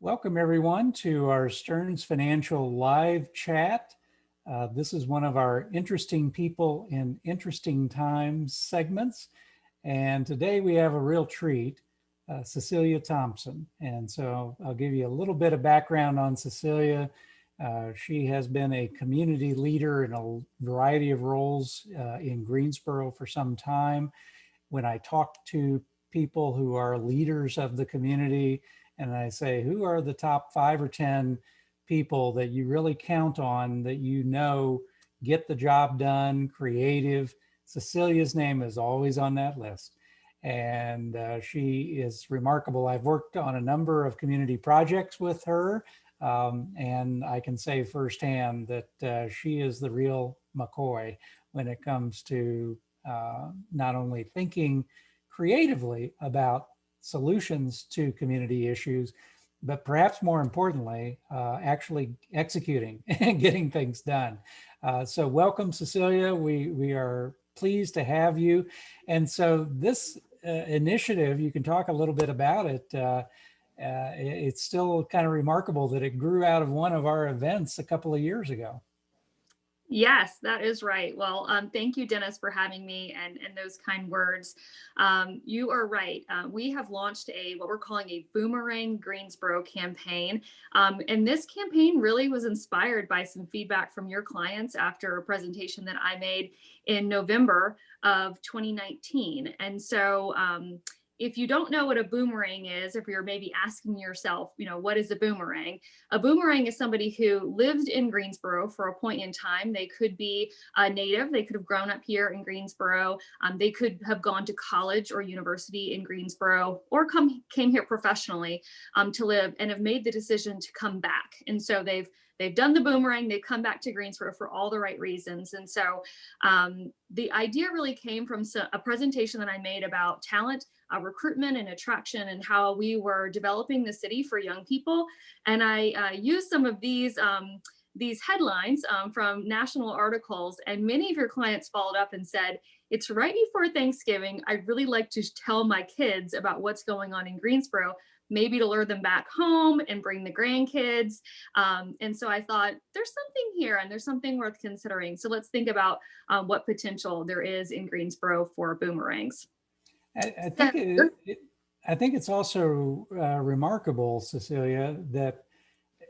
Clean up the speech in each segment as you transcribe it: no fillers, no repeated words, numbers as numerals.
Welcome everyone to our Stearns Financial live chat. This is one of our interesting people in interesting times segments. And today we have a real treat, Cecelia Thompson. And so I'll give you a little bit of background on Cecelia. She has been a community leader in a variety of roles in Greensboro for some time. When I talk to people who are leaders of the community, and I say, who are the top 5 or 10 people that you really count on that you know get the job done, creative? Cecilia's name is always on that list. And she is remarkable. I've worked on a number of community projects with her, and I can say firsthand that she is the real McCoy when it comes to not only thinking creatively about solutions to community issues, but perhaps more importantly, actually executing and getting things done. So welcome, Cecelia. We are pleased to have you. And so this initiative, you can talk a little bit about it. It's still kind of remarkable that it grew out of one of our events a couple of years ago. Yes, that is right. Well, thank you, Dennis, for having me and those kind words. You are right. We have launched what we're calling a Boomerang Greensboro campaign. And this campaign really was inspired by some feedback from your clients after a presentation that I made in November of 2019. And so if you don't know what a boomerang is, if you're maybe asking yourself, what is a boomerang? A boomerang is somebody who lived in Greensboro for a point in time. They could be a native. They could have grown up here in Greensboro. They could have gone to college or university in Greensboro, or came here professionally to live and have made the decision to come back. And so they've done the boomerang, they've come back to Greensboro for all the right reasons. And so the idea really came from a presentation that I made about talent, recruitment and attraction, and how we were developing the city for young people. And I used some of these headlines from national articles, and many of your clients followed up and said, it's right before Thanksgiving. I'd really like to tell my kids about what's going on in Greensboro, maybe to lure them back home and bring the grandkids. And so I thought there's something here and there's something worth considering. So let's think about what potential there is in Greensboro for boomerangs. I think it's also remarkable, Cecelia, that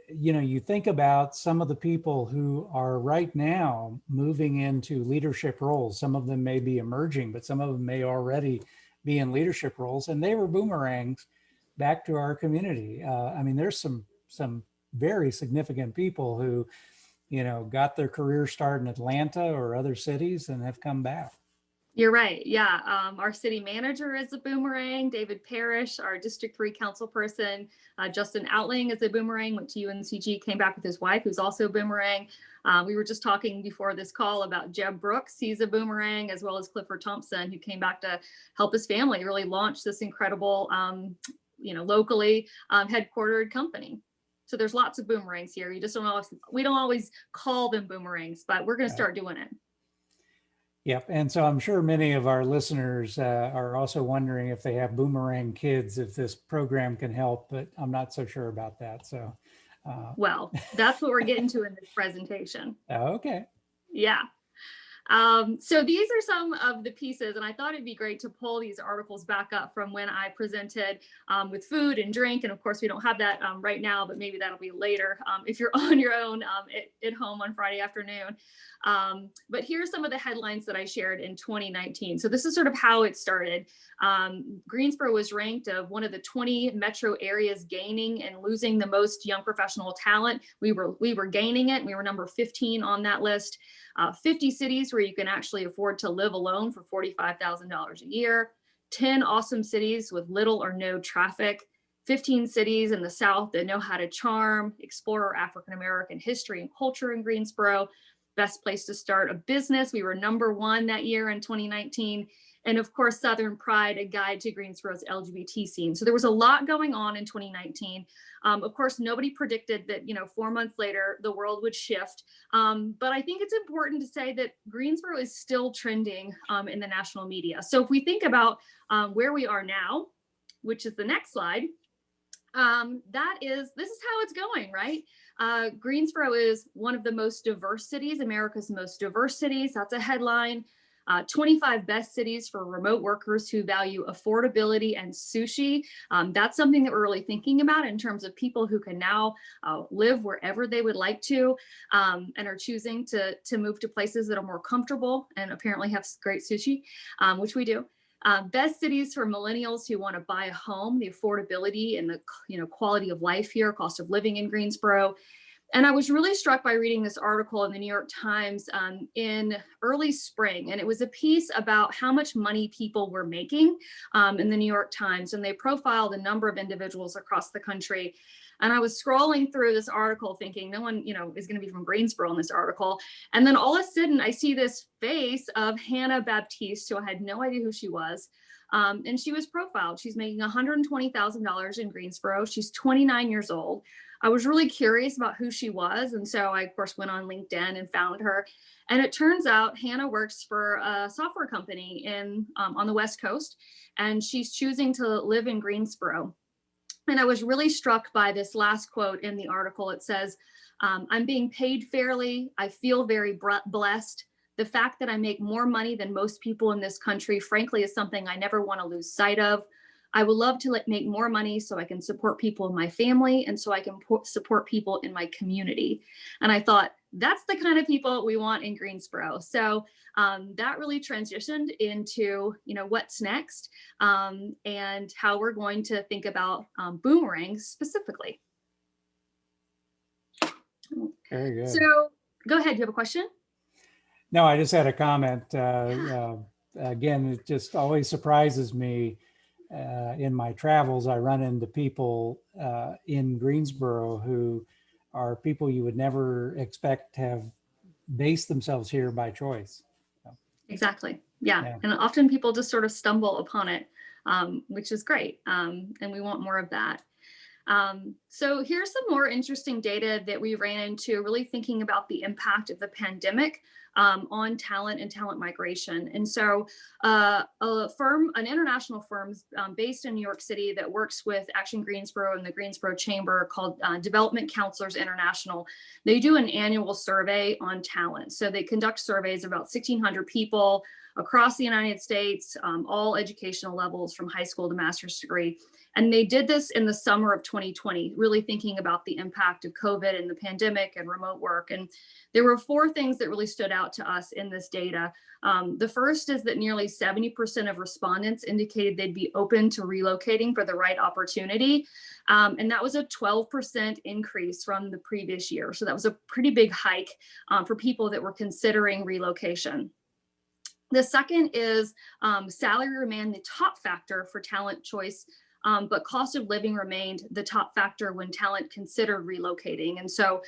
you think about some of the people who are right now moving into leadership roles. Some of them may be emerging, but some of them may already be in leadership roles, and they were boomerangs back to our community. I mean, there's some very significant people who, got their career start in Atlanta or other cities and have come back. You're right. Yeah. Our city manager is a boomerang. David Parrish, our District 3 council person. Justin Outling is a boomerang, went to UNCG, came back with his wife, who's also a boomerang. We were just talking before this call about Jeb Brooks. He's a boomerang, as well as Clifford Thompson, who came back to help his family really launch this incredible, locally headquartered company. So there's lots of boomerangs here. We don't always call them boomerangs, but we're going to start doing it. Yep. And so I'm sure many of our listeners are also wondering if they have boomerang kids, if this program can help, but I'm not so sure about that. So, well, that's what we're getting to in this presentation. Okay. Yeah. So these are some of the pieces, and I thought it'd be great to pull these articles back up from when I presented with food and drink. And of course, we don't have that right now, but maybe that'll be later if you're on your own at home on Friday afternoon. But here's some of the headlines that I shared in 2019. So this is sort of how it started. Greensboro was ranked of one of the 20 metro areas gaining and losing the most young professional talent. We were gaining it. We were number 15 on that list. 50 cities where you can actually afford to live alone for $45,000 a year, 10 awesome cities with little or no traffic, 15 cities in the South that know how to charm, explore African-American history and culture in Greensboro, best place to start a business. We were number 1 that year in 2019. And of course, Southern Pride, a guide to Greensboro's LGBT scene. So there was a lot going on in 2019. Of course, nobody predicted that, 4 months later, the world would shift. But I think it's important to say that Greensboro is still trending in the national media. So if we think about where we are now, which is the next slide, This is how it's going, right? Greensboro is one of the most diverse cities, America's most diverse cities. That's a headline. 25 best cities for remote workers who value affordability and sushi. That's something that we're really thinking about in terms of people who can now live wherever they would like to, and are choosing to move to places that are more comfortable and apparently have great sushi, which we do. Best cities for millennials who want to buy a home, the affordability and the quality of life here, cost of living in Greensboro. And I was really struck by reading this article in the New York Times in early spring. And it was a piece about how much money people were making in the New York Times. And they profiled a number of individuals across the country. And I was scrolling through this article thinking no one, is going to be from Greensboro in this article. And then all of a sudden I see this face of Hannah Baptiste, who I had no idea who she was. And she was profiled. She's making $120,000 in Greensboro. She's 29 years old. I was really curious about who she was. And so I, of course, went on LinkedIn and found her. And it turns out Hannah works for a software company on the West Coast, and she's choosing to live in Greensboro. And I was really struck by this last quote in the article. It says, I'm being paid fairly. I feel very blessed. The fact that I make more money than most people in this country, frankly, is something I never want to lose sight of. I would love to make more money so I can support people in my family and so I can support people in my community. And I thought, that's the kind of people we want in Greensboro. So that really transitioned into, what's next, and how we're going to think about boomerangs specifically. Very good. So go ahead. You have a question? No, I just had a comment. Again, it just always surprises me. In my travels, I run into people in Greensboro who are people you would never expect to have based themselves here by choice. Exactly. Yeah. And often people just sort of stumble upon it, which is great. And we want more of that. So here's some more interesting data that we ran into, really thinking about the impact of the pandemic on talent and talent migration. And so an international firm based in New York City that works with Action Greensboro and the Greensboro Chamber called Development Counselors International, they do an annual survey on talent. So they conduct surveys of about 1,600 people across the United States, all educational levels from high school to master's degree. And they did this in the summer of 2020, really thinking about the impact of COVID and the pandemic and remote work. And there were 4 things that really stood out to us in this data. The first is that nearly 70% of respondents indicated they'd be open to relocating for the right opportunity. And that was a 12% increase from the previous year. So that was a pretty big hike for people that were considering relocation. The second is salary remained the top factor for talent choice, but cost of living remained the top factor when talent considered relocating. And so,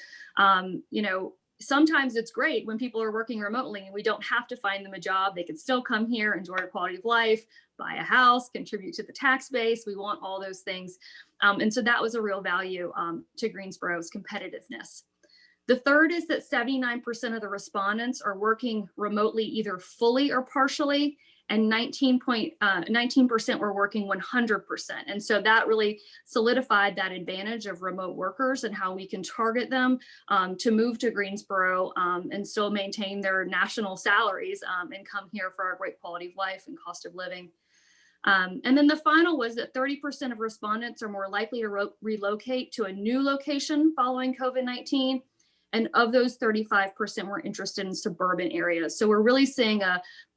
sometimes it's great when people are working remotely and we don't have to find them a job. They can still come here, enjoy a quality of life, buy a house, contribute to the tax base. We want all those things. And so that was a real value to Greensboro's competitiveness. The third is that 79% of the respondents are working remotely, either fully or partially, and 19% were working 100%. And so that really solidified that advantage of remote workers and how we can target them to move to Greensboro and still maintain their national salaries and come here for our great quality of life and cost of living. And then the final was that 30% of respondents are more likely to relocate to a new location following COVID-19. And of those, 35% were interested in suburban areas. So we're really seeing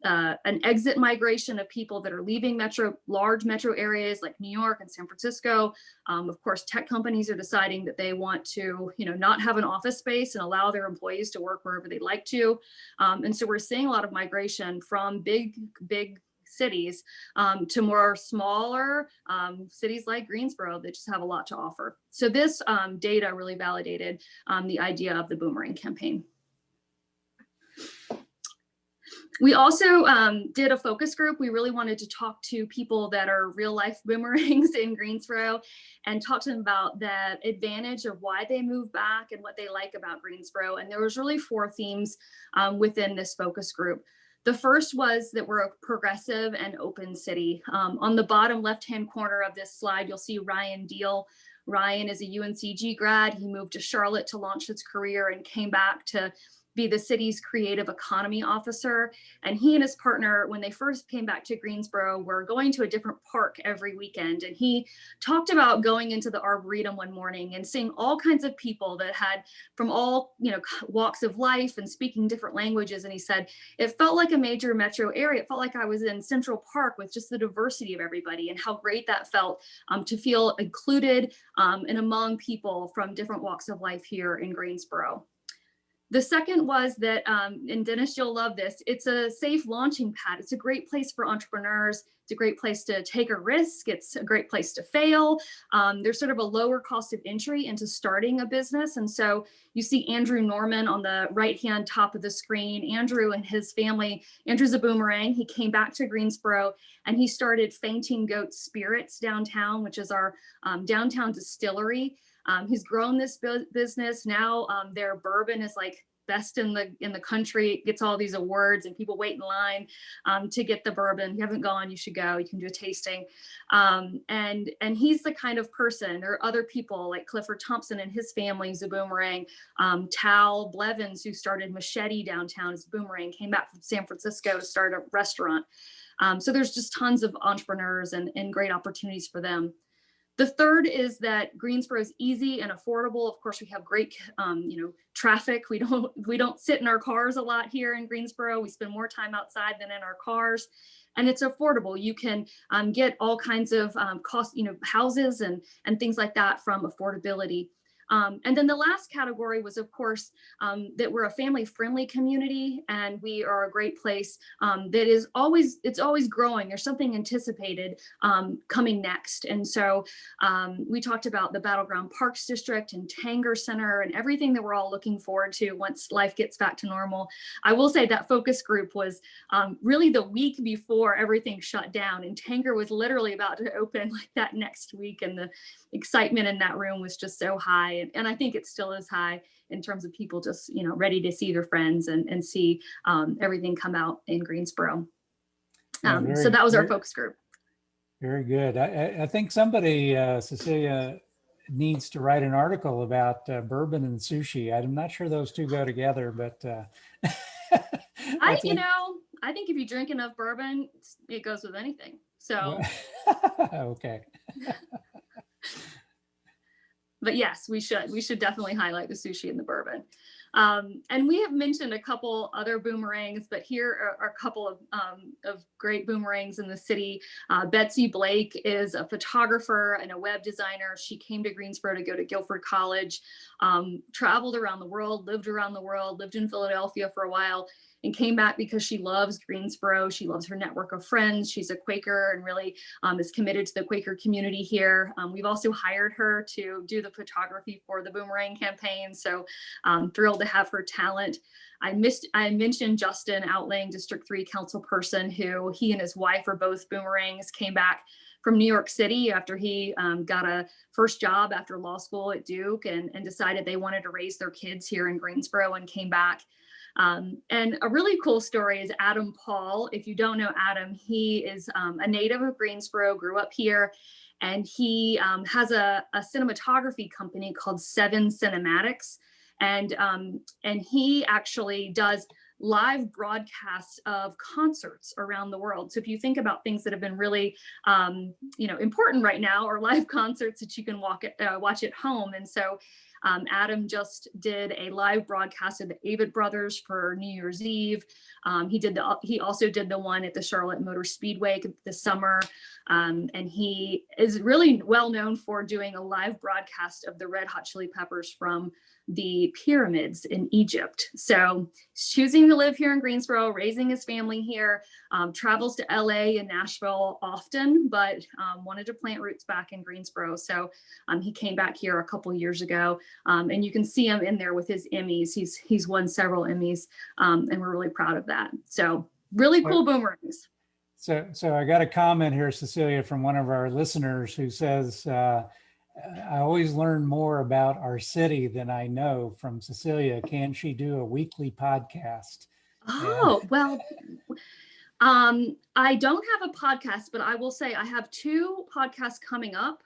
an exit migration of people that are leaving large metro areas like New York and San Francisco. Of course, tech companies are deciding that they want to, not have an office space and allow their employees to work wherever they'd like to. And so we're seeing a lot of migration from big cities to more smaller cities like Greensboro that just have a lot to offer. So this data really validated the idea of the Boomerang campaign. We also did a focus group. We really wanted to talk to people that are real life boomerangs in Greensboro and talk to them about the advantage of why they move back and what they like about Greensboro. And there was really 4 themes within this focus group. The first was that we're a progressive and open city. On the bottom left-hand corner of this slide, you'll see Ryan Deal. Ryan is a UNCG grad. He moved to Charlotte to launch his career and came back to be the city's creative economy officer. And he and his partner, when they first came back to Greensboro, were going to a different park every weekend. And he talked about going into the Arboretum one morning and seeing all kinds of people that had from all, walks of life and speaking different languages. And he said, it felt like a major metro area. It felt like I was in Central Park with just the diversity of everybody, and how great that felt to feel included and among people from different walks of life here in Greensboro. The second was that, and Dennis, you'll love this, it's a safe launching pad. It's a great place for entrepreneurs. It's a great place to take a risk. It's a great place to fail. There's sort of a lower cost of entry into starting a business. And so you see Andrew Norman on the right-hand top of the screen. Andrew and his family, Andrew's a Boomerang. He came back to Greensboro and he started Fainting Goat Spirits downtown, which is our downtown distillery. He's grown this business. Now their bourbon is like best in the country. It gets all these awards and people wait in line to get the bourbon. If you haven't gone, you should go. You can do a tasting. And he's the kind of person. There are other people like Clifford Thompson and his family is a Boomerang. Tal Blevins, who started Machete downtown, is a Boomerang, came back from San Francisco to start a restaurant. So there's just tons of entrepreneurs and great opportunities for them. The third is that Greensboro is easy and affordable. Of course, we have great, traffic. We don't sit in our cars a lot here in Greensboro. We spend more time outside than in our cars, and it's affordable. You can get all kinds of houses and things like that from affordability. And then the last category was, of course, that we're a family-friendly community, and we are a great place that is always growing. There's something anticipated coming next. And so we talked about the Battleground Parks District and Tanger Center and everything that we're all looking forward to once life gets back to normal. I will say that focus group was really the week before everything shut down, and Tanger was literally about to open like that next week, and the excitement in that room was just so high. And I think it still is high in terms of people just, ready to see their friends and see everything come out in Greensboro. So that was our focus group. Very good. I think somebody, Cecelia, needs to write an article about bourbon and sushi. I'm not sure those two go together, but I think if you drink enough bourbon, it goes with anything. So okay. But yes, we should definitely highlight the sushi and the bourbon. And we have mentioned a couple other Boomerangs, but here are a couple of great Boomerangs in the city. Betsy Blake is a photographer and a web designer. She came to Greensboro to go to Guilford College, traveled around the world, lived in Philadelphia for a while, and came back because she loves Greensboro. She loves her network of friends. She's a Quaker and really is committed to the Quaker community here. We've also hired her to do the photography for the Boomerang campaign. So thrilled to have her talent. I mentioned Justin Outling, District 3 council person, who he and his wife are both Boomerangs, came back from New York City after he got a first job after law school at Duke and decided they wanted to raise their kids here in Greensboro and came back. And a really cool story is Adam Paul. If you don't know Adam, he is a native of Greensboro, grew up here, and he has a cinematography company called Seven Cinematics. And he actually does live broadcasts of concerts around the world. So if you think about things that have been really, important right now, or live concerts that you can watch at home. And so Adam just did a live broadcast of the Avett Brothers for New Year's Eve. He also did the one at the Charlotte Motor Speedway this summer. And he is really well known for doing a live broadcast of the Red Hot Chili Peppers from the pyramids in Egypt. So choosing to live here in Greensboro, raising his family here, travels to LA and Nashville often, but wanted to plant roots back in Greensboro. So he came back here a couple years ago, and you can see him in there with his Emmys. He's won several Emmys, and we're really proud of that. So really cool Boomerangs. So I got a comment here, Cecelia, from one of our listeners who says, I always learn more about our city than I know from Cecelia. Can she do a weekly podcast? Oh, well, I don't have a podcast, but I will say I have two podcasts coming up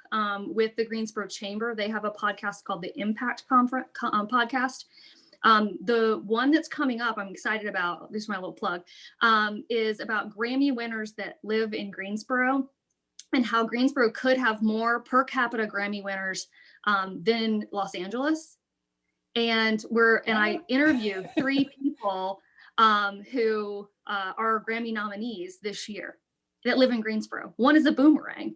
with the Greensboro Chamber. They have a podcast called the Impact Podcast. The one that's coming up, I'm excited about, this is my little plug, is about Grammy winners that live in Greensboro and how Greensboro could have more per capita Grammy winners than Los Angeles. And I interviewed three people who are Grammy nominees this year that live in Greensboro. One is a Boomerang.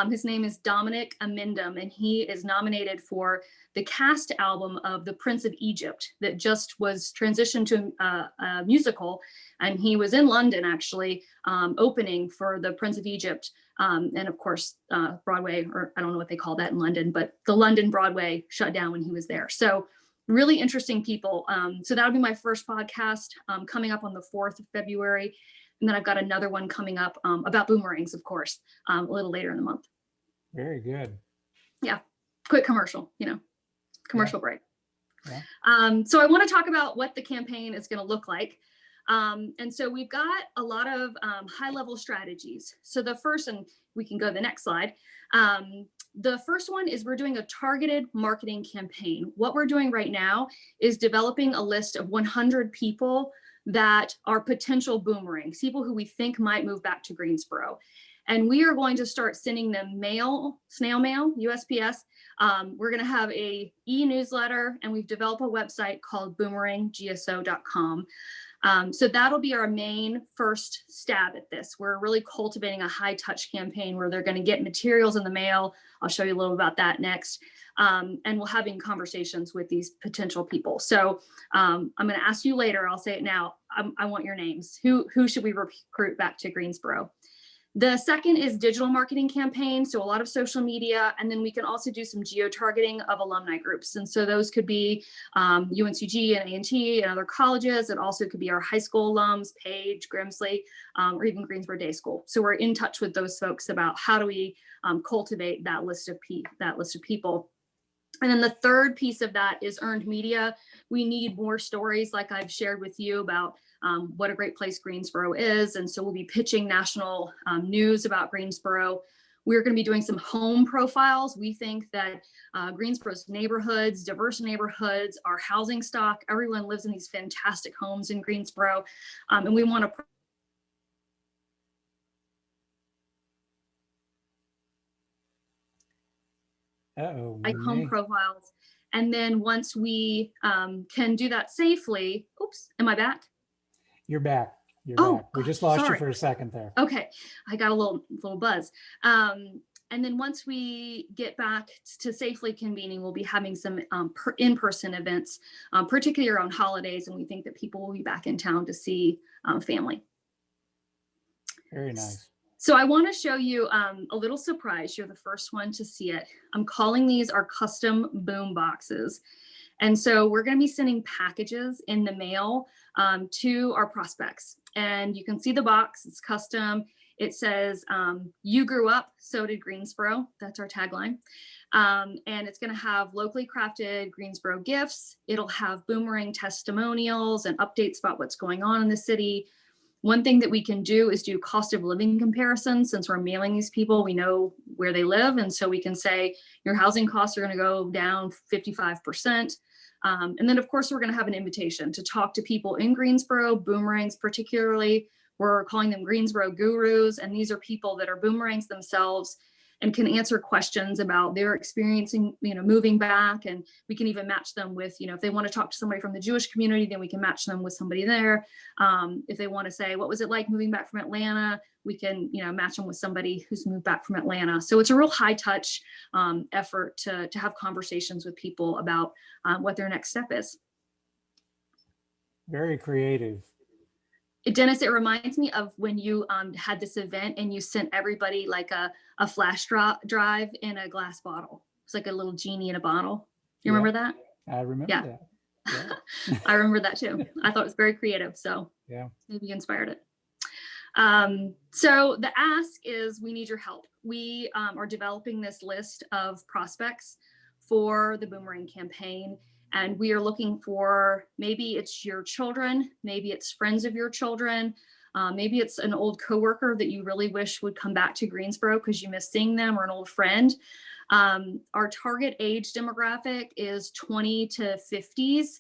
His name is Dominic Amindum, and he is nominated for the cast album of The Prince of Egypt that just was transitioned to a musical. And he was in London, actually, opening for The Prince of Egypt. And of course, Broadway, or I don't know what they call that in London, but the London Broadway shut down when he was there. So really interesting people. So that'll be my first podcast coming up on the 4th of February. And then I've got another one coming up about boomerangs, of course, a little later in the month. Very good. Yeah. Quick commercial, commercial break. Yeah. So I want to talk about what the campaign is going to look like. And so we've got a lot of high level strategies. So the first, and we can go to the next slide. The first one is we're doing a targeted marketing campaign. What we're doing right now is developing a list of 100 people that are potential boomerangs, people who we think might move back to Greensboro. And we are going to start sending them mail, snail mail, USPS. We're going to have a e-newsletter, and we've developed a website called boomeranggso.com. So that'll be our main first stab at this. We're really cultivating a high touch campaign where they're going to get materials in the mail. I'll show you a little about that next. And we'll having conversations with these potential people. So I'm going to ask you later, I'll say it now. I want your names. Who should we recruit back to Greensboro? The second is digital marketing campaigns, so a lot of social media, and then we can also do some geo-targeting of alumni groups. And so those could be UNCG and A&T and other colleges. It also could be our high school alums, Page, Grimsley, or even Greensboro Day School. So we're in touch with those folks about how do we cultivate that list of people. And then the third piece of that is earned media. We need more stories like I've shared with you about what a great place Greensboro is. And so we'll be pitching national news about Greensboro. We're going to be doing some home profiles. We think that Greensboro's neighborhoods, diverse neighborhoods, our housing stock, everyone lives in these fantastic homes in Greensboro. And we want to home profiles. And then once we can do that safely, oops, am I back? You're back. You're back. We just lost you for a second there. Okay, I got a little buzz. And then once we get back to safely convening, we'll be having some in-person events, particularly around holidays, and we think that people will be back in town to see family. Very nice. So I want to show you a little surprise. You're the first one to see it. I'm calling these our custom boom boxes. And so we're going to be sending packages in the mail to our prospects. And you can see the box, it's custom. It says, you grew up, so did Greensboro. That's our tagline. And it's going to have locally crafted Greensboro gifts. It'll have boomerang testimonials and updates about what's going on in the city. One thing that we can do is do cost of living comparisons. Since we're mailing these people, we know where they live. And so we can say your housing costs are going to go down 55%. And then, of course, we're going to have an invitation to talk to people in Greensboro, boomerangs particularly. We're calling them Greensboro gurus. And these are people that are boomerangs themselves and can answer questions about their experiencing, moving back. And we can even match them with, if they want to talk to somebody from the Jewish community, then we can match them with somebody there. If they want to say, what was it like moving back from Atlanta? We can, match them with somebody who's moved back from Atlanta. So it's a real high touch effort to have conversations with people about what their next step is. Very creative. Dennis, it reminds me of when you had this event and you sent everybody like a flash drive in a glass bottle. It's like a little genie in a bottle. You remember that? I remember that. Yeah. I remember that too. I thought it was very creative. So yeah, maybe you inspired it. So the ask is we need your help. We are developing this list of prospects for the Boomerang campaign. And we are looking for, maybe it's your children, maybe it's friends of your children, Maybe it's an old coworker that you really wish would come back to Greensboro because you miss seeing them, or an old friend. Our target age demographic is 20 to 50s.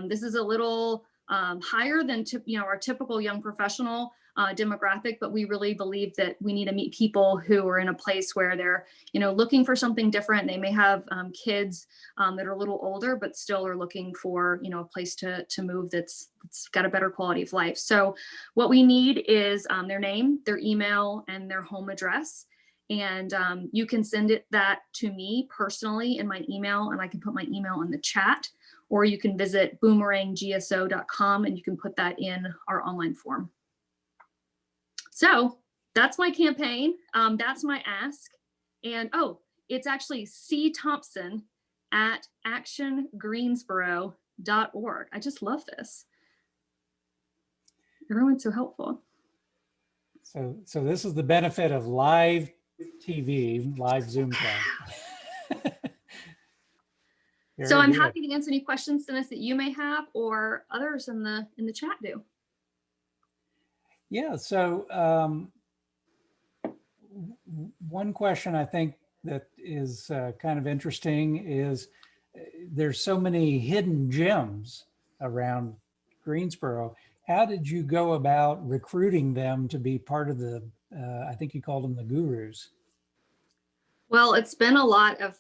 This is a little higher than our typical young professional demographic, but we really believe that we need to meet people who are in a place where they're, looking for something different. They may have kids that are a little older, but still are looking for, a place to move that's got a better quality of life. So what we need is their name, their email, and their home address. And you can send that to me personally in my email, and I can put my email in the chat, or you can visit boomeranggso.com and you can put that in our online form. So that's my campaign. That's my ask. And it's actually cthompson at actiongreensboro.org. I just love this. Everyone's so helpful. So this is the benefit of live TV, live Zoom call. So I'm happy to answer any questions, Dennis, that you may have, or others in the chat do. Yeah, so one question I think that is kind of interesting is there's so many hidden gems around Greensboro. How did you go about recruiting them to be part of the, I think you called them the gurus? Well, it's been a lot of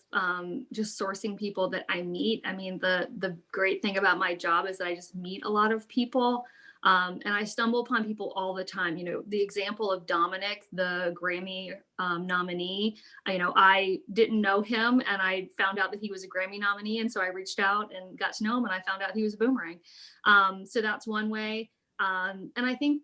just sourcing people that I meet. I mean, the great thing about my job is that I just meet a lot of people. And I stumble upon people all the time. The example of Dominic, the Grammy nominee, I didn't know him, and I found out that he was a Grammy nominee. And so I reached out and got to know him, and I found out he was a Boomerang. So that's one way. And I think,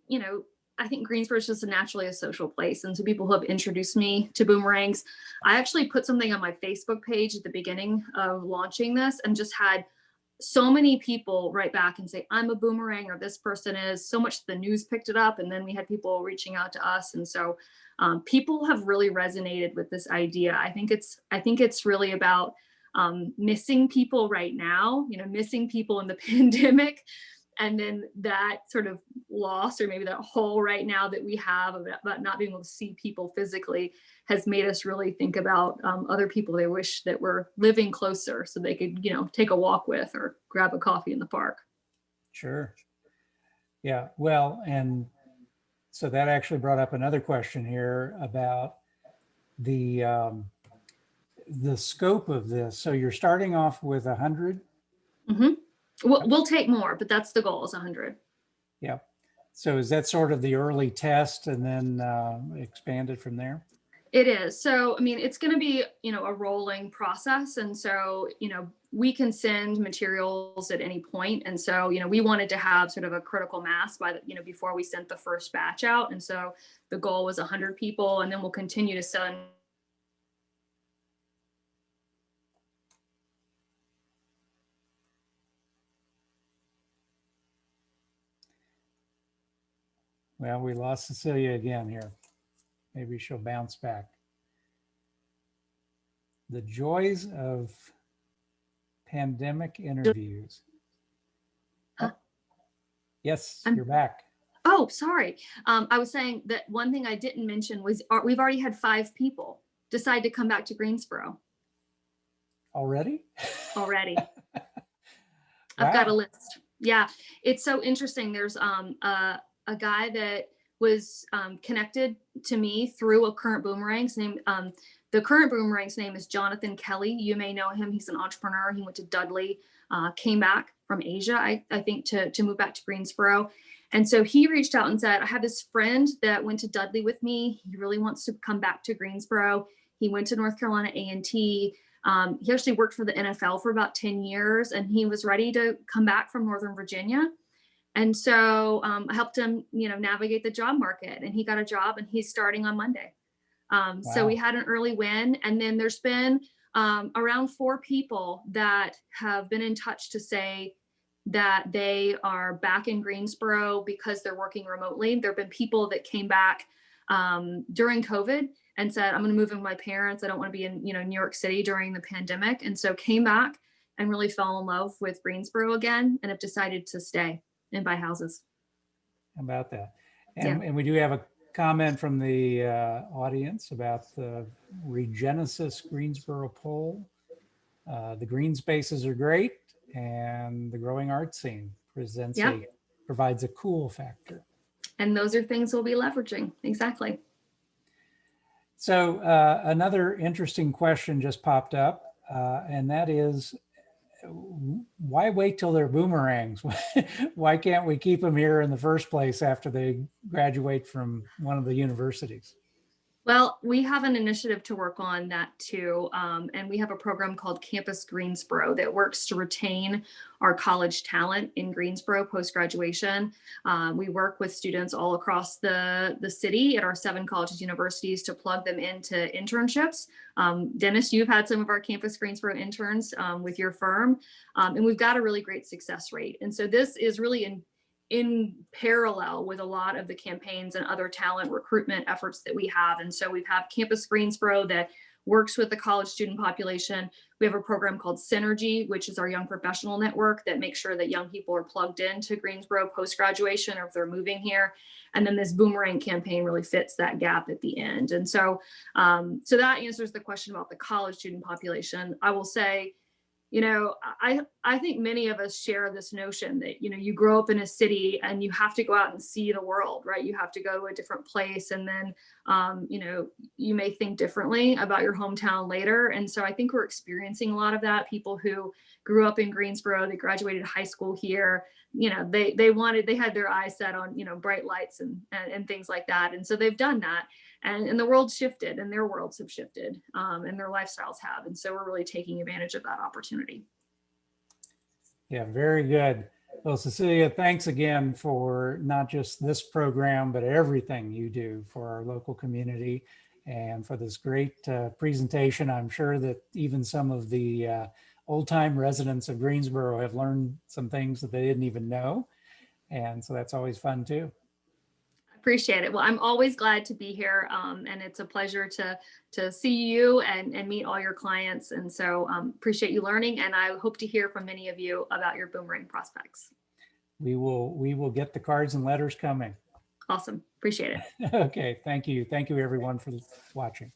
Greensboro is just naturally a social place. And so people who have introduced me to Boomerangs, I actually put something on my Facebook page at the beginning of launching this, and just had so many people write back and say, I'm a Boomerang, or this person is. So much the news picked it up, and then we had people reaching out to us. And so people have really resonated with this idea. I think it's really about missing people right now, missing people in the pandemic. And then that sort of loss, or maybe that hole right now that we have about not being able to see people physically, has made us really think about other people they wish that were living closer, so they could, take a walk with or grab a coffee in the park. Sure. Yeah. Well, and so that actually brought up another question here about the scope of this. So you're starting off with 100? Mm-hmm. We'll take more, but that's the goal, is 100. Yeah. So is that sort of the early test, and then expanded from there? It is. So, I mean, it's going to be, a rolling process. And so, we can send materials at any point. And so, we wanted to have sort of a critical mass by the, before we sent the first batch out. And so the goal was 100 people, and then we'll continue to send. Well, we lost Cecelia again here. Maybe she'll bounce back. The joys of pandemic interviews. Huh? Yes, you're back. Oh, sorry. I was saying that one thing I didn't mention was we've already had 5 people decide to come back to Greensboro. Already? Already. Wow. I've got a list. Yeah, it's so interesting. There's a guy that was connected to me through a current Boomerang's name. The current Boomerang's name is Jonathan Kelly. You may know him. He's an entrepreneur. He went to Dudley, came back from Asia, I think, to move back to Greensboro. And so he reached out and said, I have this friend that went to Dudley with me. He really wants to come back to Greensboro. He went to North Carolina A&T. He actually worked for the NFL for about 10 years, and he was ready to come back from Northern Virginia. And so I helped him, navigate the job market, and he got a job, and he's starting on Monday. Wow. So we had an early win. And then there's been around 4 people that have been in touch to say that they are back in Greensboro because they're working remotely. There have been people that came back during COVID and said, I'm going to move in with my parents. I don't want to be in, New York City during the pandemic. And so came back and really fell in love with Greensboro again, and have decided to stay and buy houses. How about that? Yeah. And we do have a comment from the audience about the Regenesis Greensboro poll. The green spaces are great, and the growing art scene Yep. provides a cool factor. And those are things we'll be leveraging. Exactly. So another interesting question just popped up, and that is, why wait till they're boomerangs? Why can't we keep them here in the first place after they graduate from one of the universities? Well, we have an initiative to work on that too. And we have a program called Campus Greensboro that works to retain our college talent in Greensboro post-graduation. We work with students all across the city at our 7 colleges, universities to plug them into internships. Dennis, you've had some of our Campus Greensboro interns with your firm, and we've got a really great success rate. And so this is really in parallel with a lot of the campaigns and other talent recruitment efforts that we have. And so we have Campus Greensboro that works with the college student population. We have a program called Synergy, which is our young professional network that makes sure that young people are plugged into Greensboro post-graduation or if they're moving here. And then this Boomerang campaign really fits that gap at the end. And so, so that answers the question about the college student population. I will say, you know, I think many of us share this notion that, you know, you grow up in a city and you have to go out and see the world, right? You have to go to a different place, and then, you know, you may think differently about your hometown later. And so I think we're experiencing a lot of that. People who grew up in Greensboro, they graduated high school here, you know, they had their eyes set on, you know, bright lights and things like that. And so they've done that. And the world shifted, and their worlds have shifted, and their lifestyles have. And so we're really taking advantage of that opportunity. Yeah, very good. Well, Cecelia, thanks again for not just this program, but everything you do for our local community and for this great presentation. I'm sure that even some of the old-time residents of Greensboro have learned some things that they didn't even know. And so that's always fun too. Appreciate it. Well, I'm always glad to be here, and it's a pleasure to see you and meet all your clients. And so appreciate you learning, and I hope to hear from many of you about your Boomerang prospects. We will get the cards and letters coming. Awesome. Appreciate it. Okay, thank you. Thank you everyone for watching.